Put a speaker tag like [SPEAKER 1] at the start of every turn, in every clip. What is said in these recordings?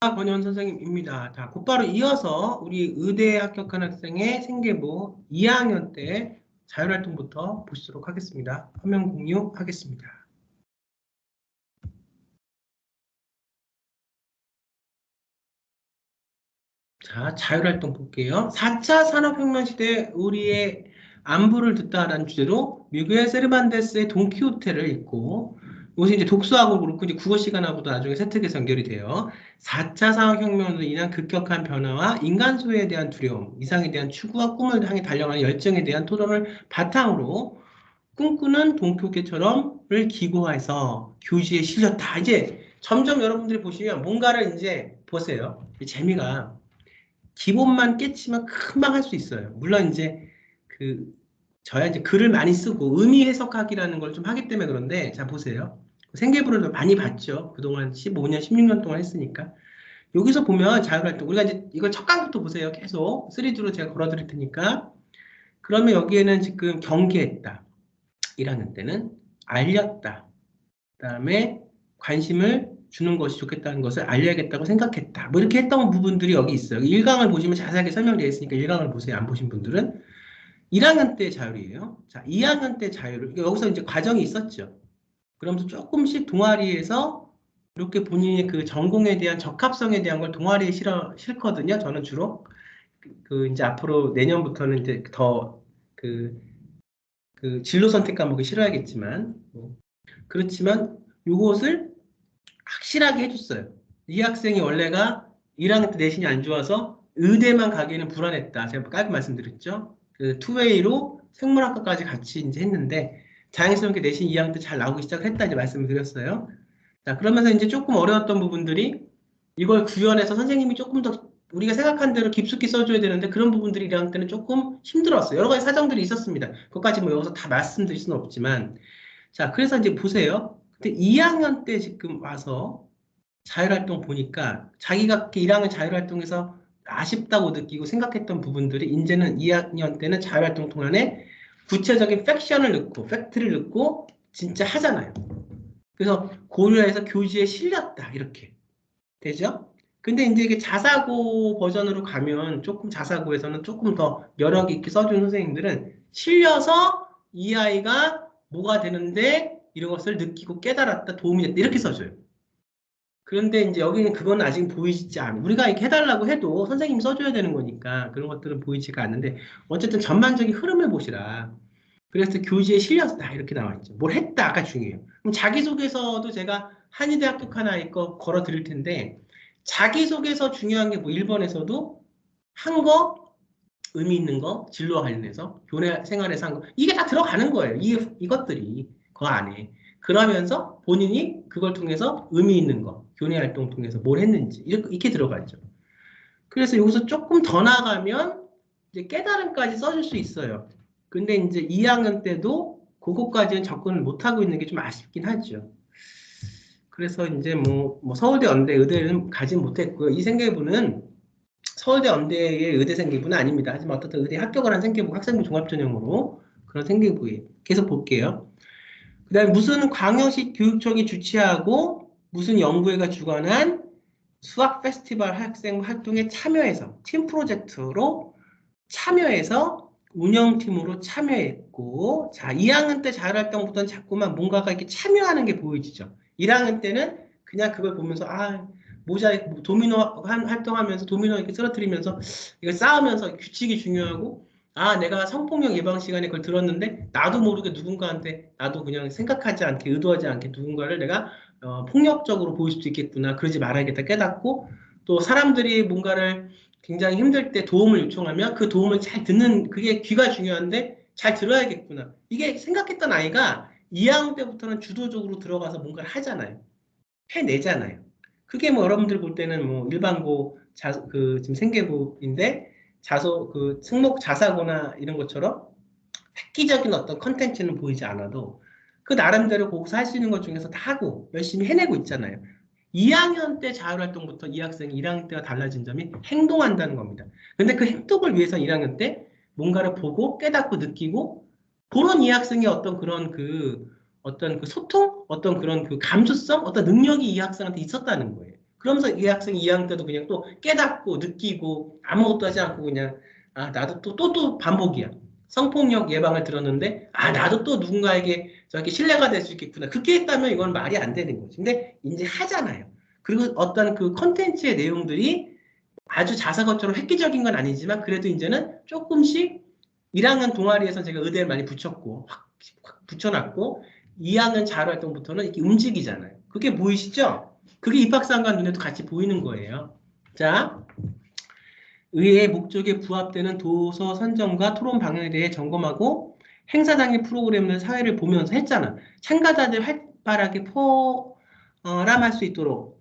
[SPEAKER 1] 권현 선생님입니다. 자, 곧바로 이어서 우리 의대에 합격한 학생의 생계부 2학년 때 자율활동부터 보시도록 하겠습니다. 화면 공유하겠습니다. 자, 자율활동 볼게요. 4차 산업혁명 시대 우리의 안부를 듣다라는 주제로 미구엘 세르반데스의 돈키호테를 읽고, 이것이 이제 독서하고 그렇고 이제 국어 시간하고도 나중에 세특에서 연결이 돼요. 4차 산업혁명으로 인한 급격한 변화와 인간 소유에 대한 두려움, 이상에 대한 추구와 꿈을 향해 달려가는 열정에 대한 토론을 바탕으로 꿈꾸는 돈키호테처럼을 기고해서 교지에 실렸다. 이제 점점 여러분들이 보시면 뭔가를 이제 보세요. 재미가 기본만 깨치면 금방 할 수 있어요. 물론 이제 저야 이제 글을 많이 쓰고 의미 해석하기라는 걸 좀 하기 때문에 그런데, 자, 보세요. 생계부를 많이 봤죠. 그동안 15년, 16년 동안 했으니까. 여기서 보면 자율활동, 우리가 이제 이걸 첫 강부터 보세요. 계속 3D로 제가 걸어드릴 테니까. 그러면 여기에는 지금 경계했다. 1학년 때는 알렸다. 그다음에 관심을 주는 것이 좋겠다는 것을 알려야겠다고 생각했다. 뭐 이렇게 했던 부분들이 여기 있어요. 1강을 보시면 자세하게 설명되어 있으니까 1강을 보세요. 안 보신 분들은. 1학년 때 자율이에요. 자, 2학년 때 자율을, 여기서 이제 과정이 있었죠. 그러면서 조금씩 동아리에서 이렇게 본인의 그 전공에 대한 적합성에 대한 걸 동아리에 실거든요. 저는 주로. 이제 앞으로 내년부터는 이제 더 진로 선택 과목이 싫어야겠지만, 그렇지만 요것을 확실하게 해줬어요. 이 학생이 원래가 1학년 때 내신이 안 좋아서 의대만 가기에는 불안했다. 제가 깔끔 말씀드렸죠. 투웨이로 생물학과까지 같이 이제 했는데 자연스럽게 내신 2학년 때 잘 나오기 시작했다 이제 말씀을 드렸어요. 자, 그러면서 이제 조금 어려웠던 부분들이 이걸 구현해서 선생님이 조금 더 우리가 생각한 대로 깊숙이 써줘야 되는데 그런 부분들이 1학년 때는 조금 힘들었어요. 여러 가지 사정들이 있었습니다. 그것까지 뭐 여기서 다 말씀드릴 수는 없지만, 자, 그래서 이제 보세요. 근데 2학년 때 지금 와서 자율활동 보니까 자기가 1학년 자율활동에서 아쉽다고 느끼고 생각했던 부분들이 이제는 2학년 때는 자율활동 동안에 구체적인 팩트를 넣고 진짜 하잖아요. 그래서 고려해서 교지에 실렸다 이렇게 되죠? 근데 이제 이게 자사고 버전으로 가면 조금 자사고에서는 조금 더 여력 있게 써준 선생님들은 실려서 이 아이가 뭐가 되는데 이런 것을 느끼고 깨달았다, 도움이 됐다 이렇게 써줘요. 그런데 이제 여기는 그건 아직 보이지 않아. 우리가 이렇게 해달라고 해도 선생님이 써줘야 되는 거니까 그런 것들은 보이지가 않는데 어쨌든 전반적인 흐름을 보시라. 그래서 교지에 실렸다 이렇게 나와 있죠. 뭘 했다가 중요해요. 그럼 자기소개서도 제가 한의대 합격한 아이 거 걸어 드릴 텐데 자기소개서 중요한 게 뭐 1번에서도 한 거, 의미 있는 거, 진로와 관련해서 교내 생활에서 한 거, 이게 다 들어가는 거예요. 이것들이 그 안에. 그러면서 본인이 그걸 통해서 의미 있는 거, 교내 활동 통해서 뭘 했는지 이렇게 들어가죠. 그래서 여기서 조금 더 나가면 이제 깨달음까지 써줄 수 있어요. 근데 이제 2학년 때도 그것까지는 접근을 못하고 있는 게 좀 아쉽긴 하죠. 그래서 이제 뭐 서울대 연대 의대는 가지 못했고요. 이 생계부는 서울대 연대의 의대 생계부는 아닙니다. 하지만 어떻든 의대 합격을 한 생계부, 학생부 종합전형으로 그런 생계부에 계속 볼게요. 그 다음에 무슨 광역시 교육청이 주최하고 무슨 연구회가 주관한 수학 페스티벌 학생 활동에 참여해서 팀 프로젝트로 참여해서 운영팀으로 참여했고, 자, 2학년 때 자율활동부터는 자꾸만 뭔가가 이렇게 참여하는 게 보여지죠. 1학년 때는 그냥 그걸 보면서 모자이크 도미노 활동하면서 도미노 이렇게 쓰러뜨리면서 이거 싸우면서 규칙이 중요하고, 내가 성폭력 예방 시간에 그걸 들었는데 나도 모르게 누군가한테 나도 그냥 생각하지 않게 의도하지 않게 누군가를 내가 폭력적으로 보일 수도 있겠구나. 그러지 말아야겠다 깨닫고, 또 사람들이 뭔가를 굉장히 힘들 때 도움을 요청하면 그 도움을 잘 듣는, 그게 귀가 중요한데 잘 들어야겠구나. 이게 생각했던 아이가 2학년 때부터는 주도적으로 들어가서 뭔가를 하잖아요. 해내잖아요. 그게 뭐 여러분들 볼 때는 뭐 일반고 지금 생계부인데 승목 자사고나 이런 것처럼 획기적인 어떤 컨텐츠는 보이지 않아도 그 나름대로 거기서 할 수 있는 것 중에서 다 하고 열심히 해내고 있잖아요. 2학년 때 자율활동부터 이 학생이 1학년 때와 달라진 점이 행동한다는 겁니다. 근데 그 행동을 위해서 1학년 때 뭔가를 보고 깨닫고 느끼고 그런 이 학생의 어떤 그 소통, 어떤 그런 그 감수성, 어떤 능력이 이 학생한테 있었다는 거예요. 그러면서 이 학생이 2학년 때도 그냥 또 깨닫고 느끼고 아무것도 하지 않고 그냥 아 나도 또 반복이야. 성폭력 예방을 들었는데 아 나도 또 누군가에게 저렇게 신뢰가 될 수 있겠구나. 그렇게 했다면 이건 말이 안 되는 거지. 근데 이제 하잖아요. 그리고 어떤 그 컨텐츠의 내용들이 아주 자사고처럼 획기적인 건 아니지만 그래도 이제는 조금씩 1학년 동아리에서 제가 의대를 많이 붙였고 확 붙여놨고 2학년 자활동부터는 이렇게 움직이잖아요. 그게 보이시죠? 그게 입학상관 눈에도 같이 보이는 거예요. 자, 의회의 목적에 부합되는 도서 선정과 토론 방향에 대해 점검하고 행사장의 프로그램을 사회를 보면서 했잖아. 참가자들 활발하게 포럼할 수 있도록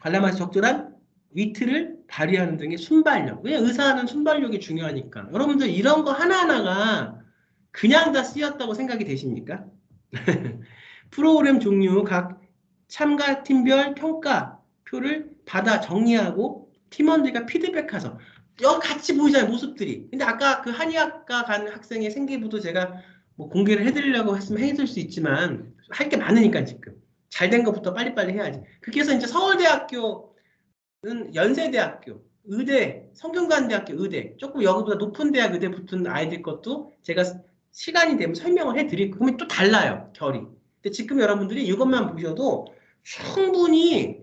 [SPEAKER 1] 관람할 수 적절한 위트를 발휘하는 등의 순발력. 왜냐면 의사는 순발력이 중요하니까. 여러분들 이런 거 하나하나가 그냥 다 쓰였다고 생각이 되십니까? 프로그램 종류 각 참가 팀별 평가표를 받아 정리하고 팀원들과 피드백하죠. 여기 같이 보이잖아요, 모습들이. 근데 아까 그 한의학과 간 학생의 생기부도 제가 뭐 공개를 해드리려고 했으면 해줄 수 있지만 할 게 많으니까 지금. 잘 된 것부터 빨리빨리 해야지. 그렇게 해서 이제 서울대학교는 연세대학교, 의대, 성균관대학교 의대, 조금 여기보다 높은 대학 의대 붙은 아이들 것도 제가 시간이 되면 설명을 해드릴 거예요. 그러면 또 달라요, 결이. 근데 지금 여러분들이 이것만 보셔도 충분히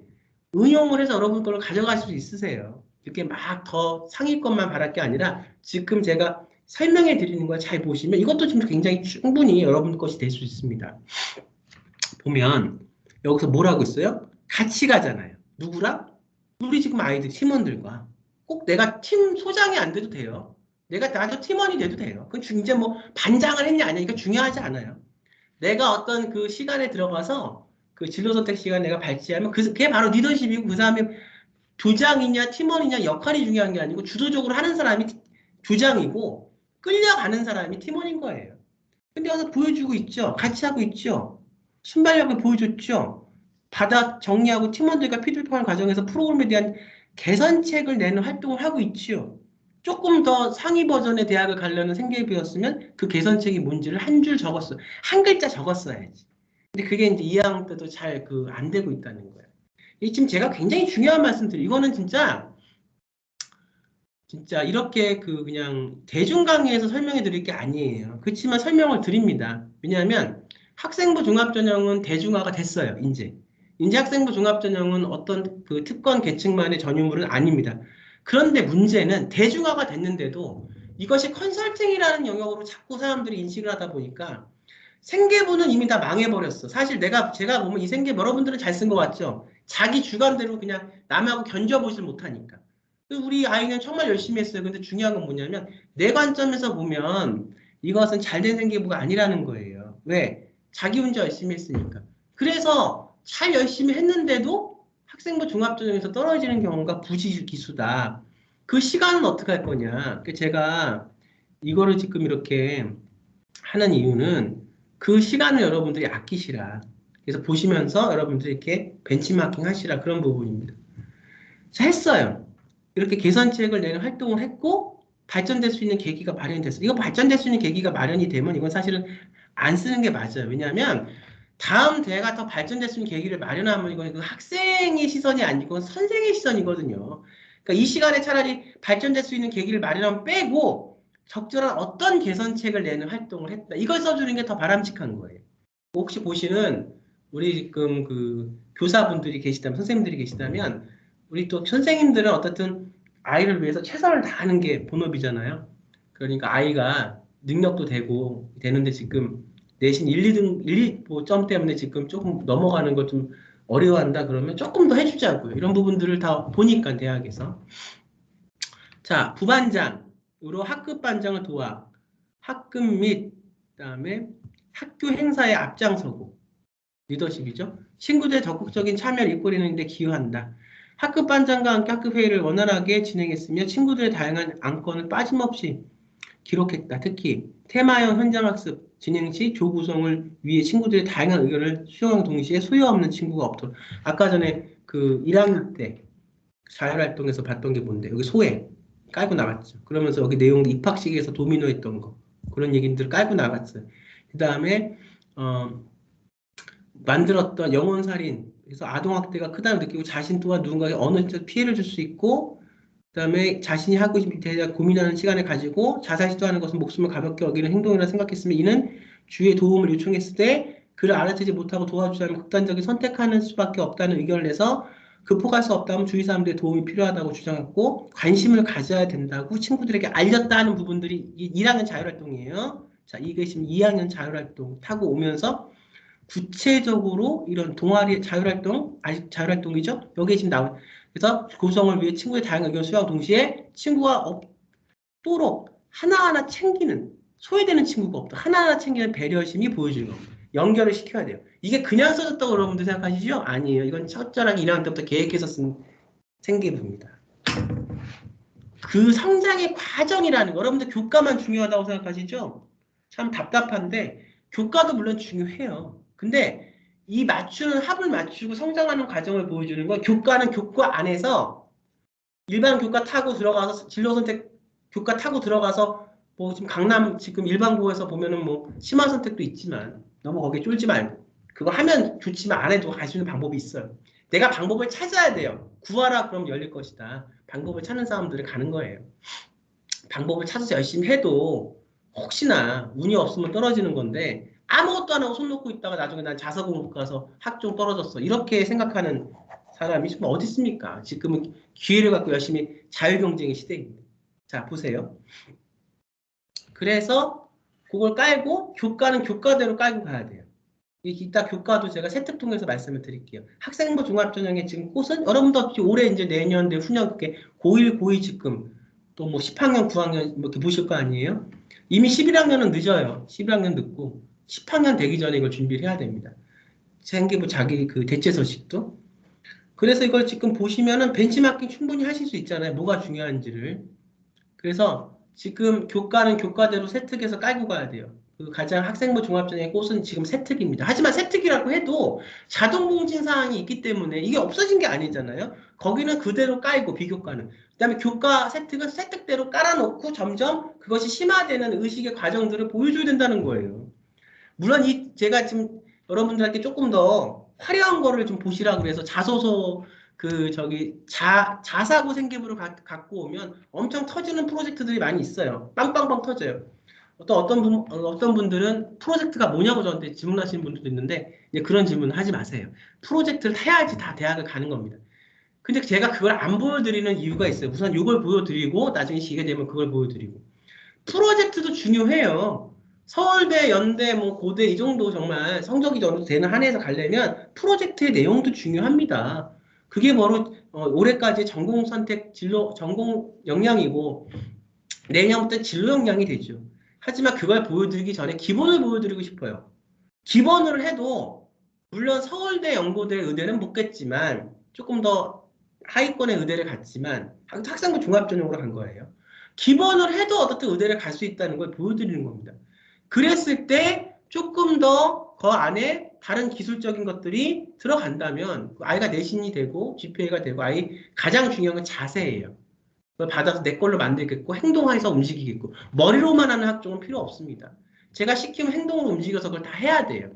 [SPEAKER 1] 응용을 해서 여러분 걸로 가져가실 수 있으세요. 이렇게 막 더 상위권만 바랄 게 아니라 지금 제가 설명해 드리는 걸 잘 보시면 이것도 지금 굉장히 충분히 여러분 것이 될 수 있습니다. 보면 여기서 뭐라고 있어요? 같이 가잖아요. 누구랑? 우리 지금 아이들 팀원들과. 꼭 내가 팀 소장이 안 돼도 돼요. 내가 나도 팀원이 돼도 돼요. 그건 이제 뭐 반장을 했냐 아니냐 이거 중요하지 않아요. 내가 어떤 그 시간에 들어가서 그 진로 선택 시간 내가 발제하면 그게 바로 리더십이고 그 사람이 부장이냐 팀원이냐 역할이 중요한 게 아니고 주도적으로 하는 사람이 부장이고 끌려가는 사람이 팀원인 거예요. 근데 와서 보여주고 있죠. 같이 하고 있죠. 순발력을 보여줬죠. 받아 정리하고 팀원들과 피드백하는 과정에서 프로그램에 대한 개선책을 내는 활동을 하고 있죠. 조금 더 상위 버전의 대학을 가려는 생각이 비었으면 그 개선책이 뭔지를 한 줄 적었어. 한 글자 적었어야지. 근데 그게 이제 2학년 때도 잘 안 되고 있다는 거예요. 이 지금 제가 굉장히 중요한 말씀드려요. 이거는 진짜 이렇게 그냥 대중 강의에서 설명해 드릴 게 아니에요. 그렇지만 설명을 드립니다. 왜냐하면 학생부 종합전형은 대중화가 됐어요. 이제 학생부 종합전형은 어떤 그 특권 계층만의 전유물은 아닙니다. 그런데 문제는 대중화가 됐는데도 이것이 컨설팅이라는 영역으로 자꾸 사람들이 인식을 하다 보니까 생계부는 이미 다 망해버렸어. 사실 제가 보면 이 생계부 여러분들은 잘 쓴 것 같죠? 자기 주관대로 그냥 남하고 견뎌보질 못하니까. 우리 아이는 정말 열심히 했어요. 근데 중요한 건 뭐냐면 내 관점에서 보면 이것은 잘된 생계부가 아니라는 거예요. 왜? 자기 혼자 열심히 했으니까. 그래서 잘 열심히 했는데도 학생부 종합전형에서 떨어지는 경우가 부지기수다. 그 시간은 어떻게 할 거냐. 제가 이거를 지금 이렇게 하는 이유는 그 시간을 여러분들이 아끼시라. 그래서 보시면서 여러분들이 이렇게 벤치마킹 하시라. 그런 부분입니다. 자, 했어요. 이렇게 개선책을 내는 활동을 했고 발전될 수 있는 계기가 마련이 됐어요. 이거 발전될 수 있는 계기가 마련이 되면 이건 사실은 안 쓰는 게 맞아요. 왜냐하면 다음 대회가 더 발전될 수 있는 계기를 마련하면 이건 그 학생의 시선이 아니고 선생의 시선이거든요. 그러니까 이 시간에 차라리 발전될 수 있는 계기를 마련하면 빼고 적절한 어떤 개선책을 내는 활동을 했다. 이걸 써주는 게 더 바람직한 거예요. 혹시 보시는 우리 지금 그 교사분들이 계시다면 선생님들이 계시다면 우리 또 선생님들은 어떻든 아이를 위해서 최선을 다하는 게 본업이잖아요. 그러니까 아이가 능력도 되고 되는데 지금 내신 1, 2등 1, 2점 때문에 지금 조금 넘어가는 걸 좀 어려워한다 그러면 조금 더 해주자고요. 이런 부분들을 다 보니까 대학에서 자 부반장으로 학급 반장을 도와 학급 및 그다음에 학교 행사에 앞장서고 리더십이죠. 친구들의 적극적인 참여를 이끌어내는 데 기여한다. 학급 반장과 함께 학급 회의를 원활하게 진행했으며 친구들의 다양한 안건을 빠짐없이 기록했다. 특히 테마형 현장학습 진행 시 조 구성을 위해 친구들의 다양한 의견을 수용한 동시에 소요 없는 친구가 없도록. 아까 전에 그 1학년 때 자율활동에서 봤던 게 뭔데? 여기 소회 깔고 나갔죠. 그러면서 여기 내용 입학식에서 도미노 했던 거 그런 얘기들 깔고 나갔어요. 그 다음에 만들었던 영혼살인 그래서 아동학대가 크다는 느끼고 자신 또한 누군가에게 어느 정도 피해를 줄 수 있고 그다음에 자신이 하고 싶은 일에 대해 고민하는 시간을 가지고 자살 시도하는 것은 목숨을 가볍게 여기는 행동이라 생각했으면 이는 주위의 도움을 요청했을 때 그를 알아채지 못하고 도와주자면 극단적인 선택하는 수밖에 없다는 의견을 내서 극복할 수 없다면 주위 사람들의 도움이 필요하다고 주장했고 관심을 가져야 된다고 친구들에게 알렸다는 부분들이 1학년 자율활동이에요. 자, 이게 지금 2학년 자율활동 타고 오면서 구체적으로 이런 동아리 자율활동, 아직 자율활동이죠? 여기에 지금 나온 그래서 구성을 위해 친구의 다양한 의견을 수용하고 동시에 친구가 없도록 하나하나 챙기는 소외되는 친구가 없다. 하나하나 챙기는 배려심이 보여주는 겁니다. 연결을 시켜야 돼요. 이게 그냥 써졌다고 여러분들 생각하시죠? 아니에요. 이건 첫절하게 1학년 때부터 계획해서 쓴 생기부입니다. 그 성장의 과정이라는 거. 여러분들 교과만 중요하다고 생각하시죠? 참 답답한데 교과도 물론 중요해요. 근데 이 맞추는 합을 맞추고 성장하는 과정을 보여주는 건 교과는 교과 안에서 일반 교과 타고 들어가서 진로 선택 교과 타고 들어가서 뭐 지금 강남 지금 일반고에서 보면은 뭐 심화 선택도 있지만 너무 거기에 쫄지 말고 그거 하면 좋지만 안 해도 갈 수 있는 방법이 있어요. 내가 방법을 찾아야 돼요. 구하라 그럼 열릴 것이다. 방법을 찾는 사람들이 가는 거예요. 방법을 찾아서 열심히 해도 혹시나 운이 없으면 떨어지는 건데 아무것도 안 하고 손 놓고 있다가 나중에 난 자사공부 가서 학종 떨어졌어. 이렇게 생각하는 사람이 지금 어디 있습니까? 지금은 기회를 갖고 열심히 자유경쟁의 시대입니다. 자, 보세요. 그래서 그걸 깔고 교과는 교과대로 깔고 가야 돼요. 이따 교과도 제가 세특 통해서 말씀을 드릴게요. 학생부 종합전형의 지금 꽃은 여러분도 없이 올해 이제 내년, 후년 그게 고1, 고2 지금 또 뭐 10학년, 9학년 뭐 이렇게 보실 거 아니에요? 이미 11학년은 늦어요. 11학년 늦고 10학년 되기 전에 이걸 준비를 해야 됩니다. 생기부 자기 그 대체 서식도. 그래서 이걸 지금 보시면은 벤치마킹 충분히 하실 수 있잖아요. 뭐가 중요한지를. 그래서 지금 교과는 교과대로 세특해서 깔고 가야 돼요. 그 가장 학생부 종합전형의 꽃은 지금 세특입니다. 하지만 세특이라고 해도 자동공진 사항이 있기 때문에 이게 없어진 게 아니잖아요. 거기는 그대로 깔고 비교과는. 그다음에 교과 세특은 세특대로 깔아놓고 점점 그것이 심화되는 의식의 과정들을 보여줘야 된다는 거예요. 물론 제가 지금 여러분들한테 조금 더 화려한 거를 좀 보시라고 그래서 자소서 자사고 생기부를 갖고 오면 엄청 터지는 프로젝트들이 많이 있어요. 빵빵빵 터져요. 어떤 분들은 프로젝트가 뭐냐고 저한테 질문하시는 분들도 있는데 이제 그런 질문 하지 마세요. 프로젝트를 해야지 다 대학을 가는 겁니다. 근데 제가 그걸 안 보여드리는 이유가 있어요. 우선 이걸 보여드리고 나중에 시게 되면 그걸 보여드리고 프로젝트도 중요해요. 서울대, 연대, 뭐 고대 이 정도 정말 성적이 정도 되는 한 해에서 가려면 프로젝트의 내용도 중요합니다. 그게 바로 올해까지 전공 선택 진로 전공 역량이고 내년부터 진로 역량이 되죠. 하지만 그걸 보여드리기 전에 기본을 보여드리고 싶어요. 기본을 해도 물론 서울대, 연고대, 의대는 못 갔지만 조금 더 하위권의 의대를 갔지만 학생부 종합전형으로 간 거예요. 기본을 해도 어떻든 의대를 갈 수 있다는 걸 보여드리는 겁니다. 그랬을 때 조금 더 그 안에 다른 기술적인 것들이 들어간다면 아이가 내신이 되고 GPA가 되고 아이 가장 중요한 건 자세예요. 그걸 받아서 내 걸로 만들겠고 행동해서 움직이겠고 머리로만 하는 학종은 필요 없습니다. 제가 시키면 행동으로 움직여서 그걸 다 해야 돼요.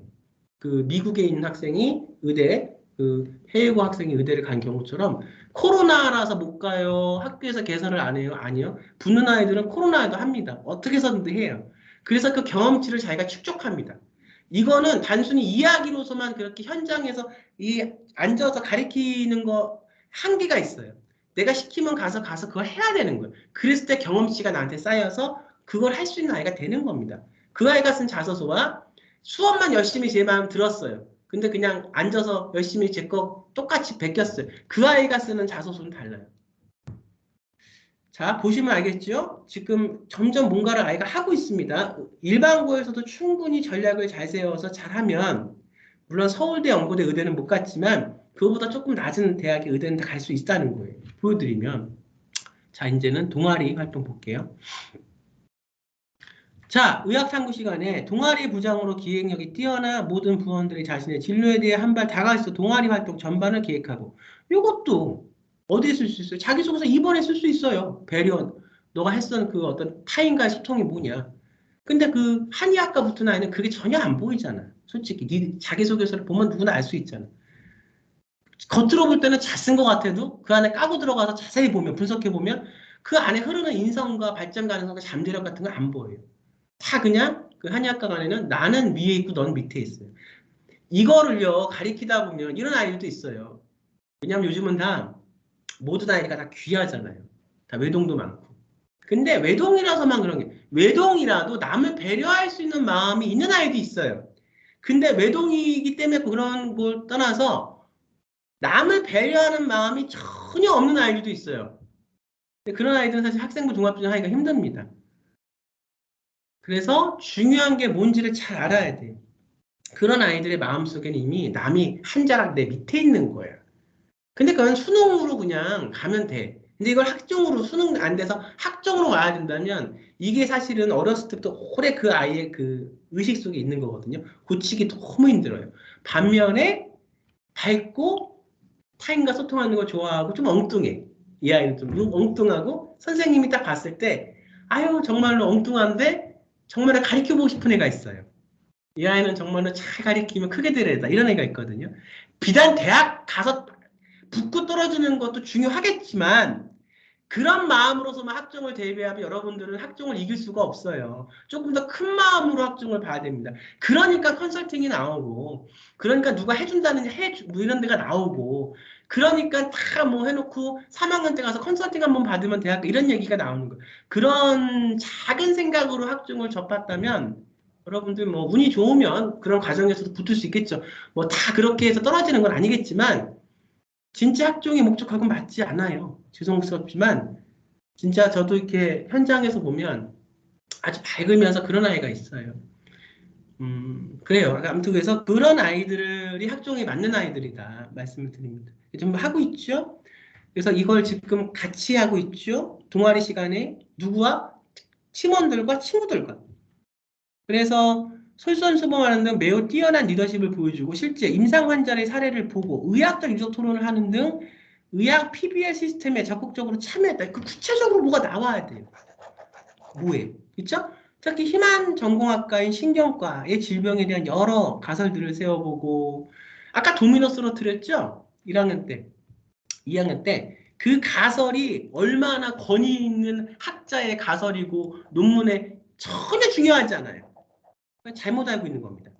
[SPEAKER 1] 그 미국에 있는 학생이 의대, 그 해외고 학생이 의대를 간 경우처럼 코로나라서 못 가요. 학교에서 개설을 안 해요. 아니요. 붙는 아이들은 코로나에도 합니다. 어떻게 해서든 해요. 그래서 그 경험치를 자기가 축적합니다. 이거는 단순히 이야기로서만 그렇게 현장에서 앉아서 가리키는 거 한계가 있어요. 내가 시키면 가서 그걸 해야 되는 거예요. 그랬을 때 경험치가 나한테 쌓여서 그걸 할 수 있는 아이가 되는 겁니다. 그 아이가 쓴 자소서와 수업만 열심히 제 마음 들었어요. 근데 그냥 앉아서 열심히 제 거 똑같이 베꼈어요. 그 아이가 쓰는 자소서는 달라요. 자, 보시면 알겠죠? 지금 점점 뭔가를 아이가 하고 있습니다. 일반고에서도 충분히 전략을 잘 세워서 잘하면 물론 서울대, 연고대, 의대는 못 갔지만 그거보다 조금 낮은 대학의 의대는 갈 수 있다는 거예요. 보여드리면. 자, 이제는 동아리 활동 볼게요. 자, 의학탐구 시간에 동아리 부장으로 기획력이 뛰어난 모든 부원들이 자신의 진로에 대해 한 발 다가가서 동아리 활동 전반을 기획하고 이것도 어디에 쓸 수 있어요? 자기소개서 2번에 쓸 수 있어요. 배려, 너가 했던 그 어떤 타인과의 소통이 뭐냐. 근데 그 한의학과 붙은 아이는 그게 전혀 안 보이잖아. 솔직히 자기소개서를 보면 누구나 알 수 있잖아. 겉으로 볼 때는 잘 쓴 것 같아도 그 안에 까고 들어가서 자세히 보면, 분석해 보면 그 안에 흐르는 인성과 발전 가능성과 잠재력 같은 건 안 보여요. 다 그냥 그 한의학과 간에는 나는 위에 있고 넌 밑에 있어요. 이거를요 가리키다 보면 이런 아이들도 있어요. 왜냐하면 요즘은 다 모든 아이가 다 귀하잖아요. 다 외동도 많고. 근데 외동이라서만 그런 게, 외동이라도 남을 배려할 수 있는 마음이 있는 아이도 있어요. 근데 외동이기 때문에 그런 걸 떠나서 남을 배려하는 마음이 전혀 없는 아이들도 있어요. 근데 그런 아이들은 사실 학생부 종합전형 하기가 힘듭니다. 그래서 중요한 게 뭔지를 잘 알아야 돼요. 그런 아이들의 마음속에는 이미 남이 한 자락 내 밑에 있는 거예요. 근데 그건 수능으로 그냥 가면 돼. 근데 이걸 학종으로 수능 안 돼서 학종으로 와야 된다면 이게 사실은 어렸을 때부터 오래 그 아이의 그 의식 속에 있는 거거든요. 고치기 너무 힘들어요. 반면에 밝고 타인과 소통하는 거 좋아하고 좀 엉뚱해. 이 아이는 좀 엉뚱하고 선생님이 딱 봤을 때 아유 정말로 엉뚱한데 정말 가르쳐보고 싶은 애가 있어요. 이 아이는 정말로 잘 가르치면 크게 될 애다. 이런 애가 있거든요. 비단 대학 가서 붙고 떨어지는 것도 중요하겠지만 그런 마음으로서만 학종을 대비하면 여러분들은 학종을 이길 수가 없어요. 조금 더 큰 마음으로 학종을 봐야 됩니다. 그러니까 컨설팅이 나오고 그러니까 누가 해준다는 뭐 이런 데가 나오고 그러니까 다 뭐 해놓고 3학년 때 가서 컨설팅 한번 받으면 대학 이런 얘기가 나오는 거예요. 그런 작은 생각으로 학종을 접했다면 여러분들 뭐 운이 좋으면 그런 과정에서도 붙을 수 있겠죠. 뭐 다 그렇게 해서 떨어지는 건 아니겠지만 진짜 학종의 목적하고는 맞지 않아요. 죄송스럽지만 진짜 저도 이렇게 현장에서 보면 아주 밝으면서 그런 아이가 있어요. 그래요. 아무튼 그래서 그런 아이들이 학종에 맞는 아이들이다 말씀을 드립니다. 좀 하고 있죠. 그래서 이걸 지금 같이 하고 있죠. 동아리 시간에 누구와? 팀원들과 친구들과. 그래서 솔선수범하는 등 매우 뛰어난 리더십을 보여주고 실제 임상 환자의 사례를 보고 의학적 유적 토론을 하는 등 의학 PBL 시스템에 적극적으로 참여했다. 그 구체적으로 뭐가 나와야 돼요. 뭐예요? 그렇죠? 특히 희망 전공학과인 신경과의 질병에 대한 여러 가설들을 세워보고 아까 도미노 쓰러뜨렸죠? 1학년 때, 2학년 때 그 가설이 얼마나 권위 있는 학자의 가설이고 논문에 전혀 중요하지 않아요. 잘못 알고 있는 겁니다.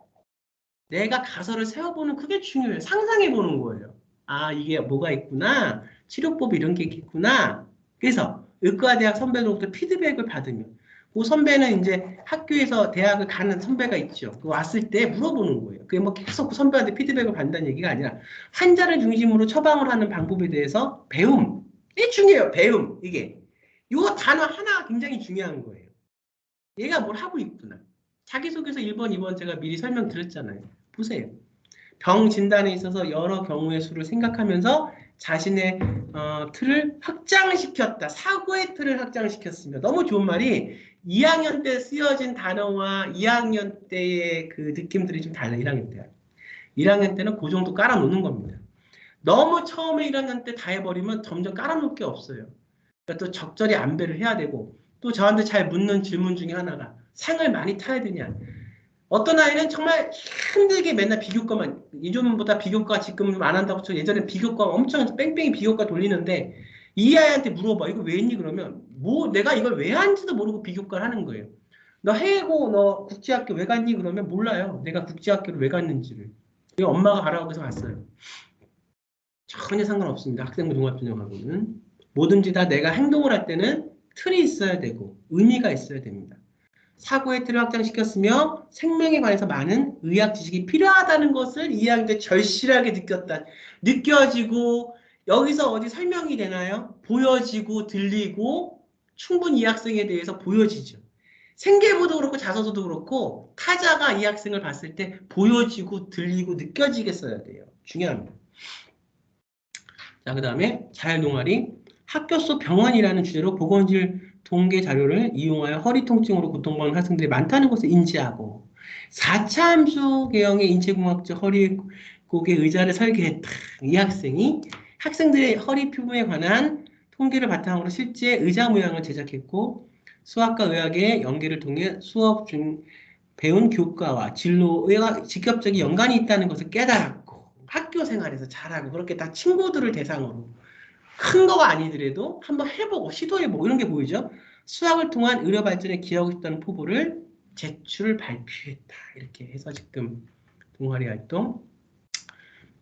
[SPEAKER 1] 내가 가설을 세워보는 그게 중요해요. 상상해보는 거예요. 아, 이게 뭐가 있구나. 치료법이 이런 게 있구나. 그래서 의과대학 선배로부터 피드백을 받으면 그 선배는 이제 학교에서 대학을 가는 선배가 있죠. 그 왔을 때 물어보는 거예요. 그게 뭐 계속 그 선배한테 피드백을 받는다는 얘기가 아니라 환자를 중심으로 처방을 하는 방법에 대해서 배움. 이게 중요해요. 배움. 이게. 이 단어 하나가 굉장히 중요한 거예요. 얘가 뭘 하고 있구나. 자기소개서 1번, 2번 제가 미리 설명드렸잖아요. 보세요. 병 진단에 있어서 여러 경우의 수를 생각하면서 자신의 틀을 확장시켰다. 사고의 틀을 확장시켰으며 너무 좋은 말이 2학년 때 쓰여진 단어와 2학년 때의 그 느낌들이 좀 달라요. 1학년 때. 1학년 때는 그 정도 깔아놓는 겁니다. 너무 처음에 1학년 때 다 해버리면 점점 깔아놓을 게 없어요. 그러니까 또 적절히 안배를 해야 되고 또 저한테 잘 묻는 질문 중에 하나가 상을 많이 타야 되냐. 어떤 아이는 정말 힘들게 맨날 비교과만 예전보다 비교과 지금 안 한다고 쳐 예전에 비교과 엄청 뺑뺑이 비교과 돌리는데 이 아이한테 물어봐 이거 왜 했니 그러면 뭐 내가 이걸 왜 하는지도 모르고 비교과를 하는 거예요. 너 해고 너 국제학교 왜 갔니 그러면 몰라요. 내가 국제학교를 왜 갔는지를. 이거 엄마가 가라고 해서 갔어요. 전혀 상관없습니다. 학생부 종합전형하고는 뭐든지 다 내가 행동을 할 때는 틀이 있어야 되고 의미가 있어야 됩니다. 사고의 틀을 확장시켰으며 생명에 관해서 많은 의학 지식이 필요하다는 것을 2학년 때 절실하게 느꼈다. 느껴지고 여기서 어디 설명이 되나요? 보여지고 들리고 충분히 이 학생에 대해서 보여지죠. 생계부도 그렇고 자소서도 그렇고 타자가 이 학생을 봤을 때 보여지고 들리고 느껴지게 써야 돼요. 중요합니다. 자, 그 다음에 자율동아리 학교 속 병원이라는 주제로 보건실 통계 자료를 이용하여 허리 통증으로 고통받는 학생들이 많다는 것을 인지하고 4차 함수 계형의 인체공학적 허리곡의 의자를 설계했다. 이 학생이 학생들의 허리 피부에 관한 통계를 바탕으로 실제 의자 모양을 제작했고 수학과 의학의 연계를 통해 수업 중 배운 교과와 진로의 직접적인 연관이 있다는 것을 깨달았고 학교 생활에서 잘하고 그렇게 다 친구들을 대상으로 큰 거가 아니더라도 한번 해보고 시도해보고 이런 게 보이죠. 수학을 통한 의료 발전에 기여하고 싶다는 포부를 제출 발표했다. 이렇게 해서 지금 동아리 활동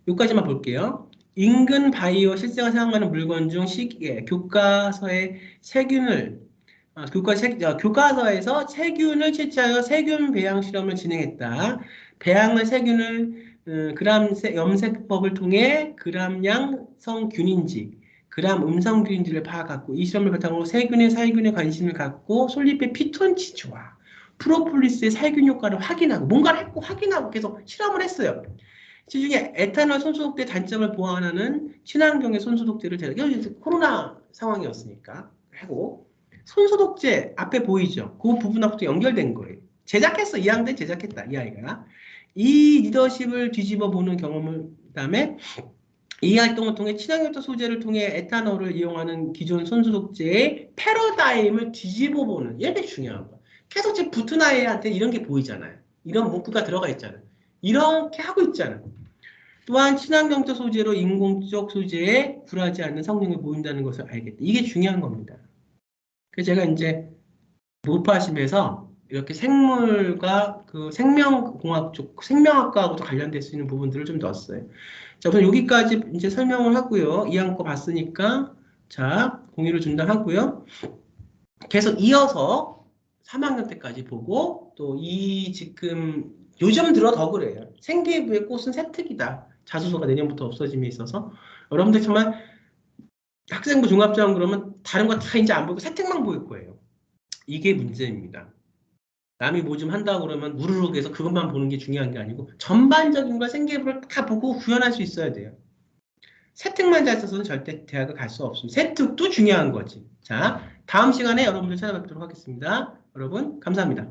[SPEAKER 1] 여기까지만 볼게요. 인근 바이오 실생활 사용하는 물건 중 시기에 교과서의 세균을 교과서에서 세균을 채취하여 세균 배양 실험을 진행했다. 배양한 세균을 염색법을 통해 그람양성균인지, 그람 음성균인지를 파악하고 이 실험을 바탕으로 세균의 살균에 관심을 갖고 솔잎의 피톤치드와 프로폴리스의 살균 효과를 확인하고 뭔가를 했고 확인하고 계속 실험을 했어요. 시중에 에탄올 손소독제 단점을 보완하는 친환경의 손소독제를 이게 코로나 상황이었으니까 하고 손소독제 앞에 보이죠? 그 부분하고 연결된 거예요. 제작했어. 2학년 때 제작했다. 이 아이가. 이 리더십을 뒤집어 보는 경험을 그다음에 이 활동을 통해 친환경적 소재를 통해 에탄올을 이용하는 기존 손소독제의 패러다임을 뒤집어 보는 이게 중요한 거야. 계속 지금 붙은 아이한테 이런 게 보이잖아요. 이런 문구가 들어가 있잖아요. 이렇게 하고 있잖아요. 또한 친환경적 소재로 인공적 소재에 굴하지 않는 성능을 보인다는 것을 알겠다. 이게 중요한 겁니다. 그래서 제가 이제 몰파심에서 이렇게 생물과 그 생명공학 쪽, 생명학과하고도 관련될 수 있는 부분들을 좀 넣었어요. 자, 우선 여기까지 이제 설명을 하고요. 2학년 거 봤으니까, 자, 공유를 중단하고요. 계속 이어서 3학년 때까지 보고, 또 이 지금 요즘 들어 더 그래요. 생기부의 꽃은 새특이다. 자소서가 내년부터 없어짐에 있어서. 여러분들 정말 학생부 종합자원 그러면 다른 거 다 이제 안 보이고 새특만 보일 거예요. 이게 문제입니다. 남이 뭐 좀 한다고 그러면 우르르 해서 그것만 보는 게 중요한 게 아니고 전반적인 걸 생계부를 다 보고 구현할 수 있어야 돼요. 세특만 잘 써서는 절대 대학을 갈 수 없습니다. 세특도 중요한 거지. 자, 다음 시간에 여러분들 찾아뵙도록 하겠습니다. 여러분 감사합니다.